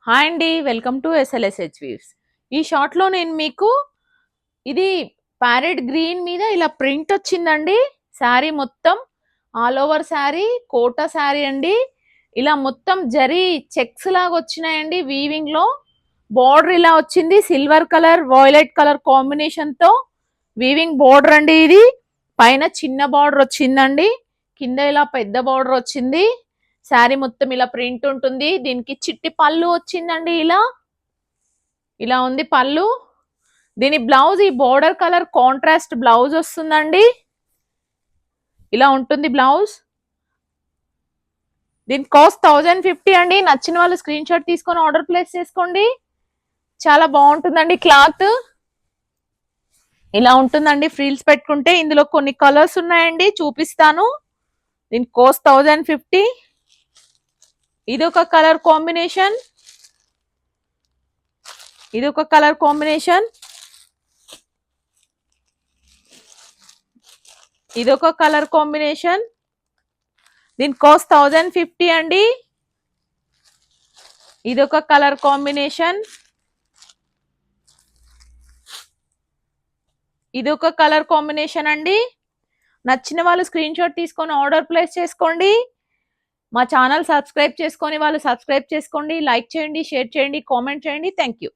Hi అండి, welcome to ఎస్ఎల్ఎస్హెచ్ weaves. ఈ షార్ట్లో నేను మీకు ఇది ప్యారెట్ గ్రీన్ మీద ఇలా ప్రింట్ వచ్చిందండి. శారీ మొత్తం ఆల్ ఓవర్ శారీ, కోటా శారీ అండి. ఇలా మొత్తం జరీ చెక్స్ లాగా వచ్చినాయండి. వీవింగ్ లో బార్డర్ ఇలా వచ్చింది, silver colour violet colour combination తో వీవింగ్ బార్డర్ అండి. ఇది పైన చిన్న బార్డర్ వచ్చిందండి, కింద ఇలా పెద్ద బార్డర్ వచ్చింది. శారీ మొత్తం ఇలా ప్రింట్ ఉంటుంది. దీనికి చిట్టి పళ్ళు వచ్చిందండి. ఇలా ఇలా ఉంది పళ్ళు. దీని బ్లౌజ్ ఈ బోర్డర్ కలర్ కాంట్రాస్ట్ బ్లౌజ్ వస్తుందండి. ఇలా ఉంటుంది బ్లౌజ్. దీని కాస్ట్ 1050 అండి. నచ్చిన వాళ్ళు స్క్రీన్ షాట్ తీసుకొని ఆర్డర్ ప్లేస్ చేసుకోండి. చాలా బాగుంటుందండి క్లాత్. ఇలా ఉంటుందండి ఫ్రీల్స్ పెట్టుకుంటే. ఇందులో కొన్ని కలర్స్ ఉన్నాయండి, చూపిస్తాను. దీని కాస్ట్ 1050. ఇది ఒక కలర్ కాంబినేషన్, ఇది ఒక కలర్ కాంబినేషన్, ఇది ఒక కలర్ కాంబినేషన్. దీని కాస్ట్ 1050 అండి. ఇది ఒక కలర్ కాంబినేషన్, ఇది ఒక కలర్ కాంబినేషన్ అండి. నచ్చిన వాళ్ళు స్క్రీన్ షాట్ తీసుకొని ఆర్డర్ ప్లేస్ చేసుకోండి. మా ఛానల్ సబ్స్క్రైబ్ చేసుకొని వాళ్ళు సబ్స్క్రైబ్ చేసుకోండి. లైక్ చేయండి, షేర్ చేయండి, కామెంట్ చేయండి. Thank you.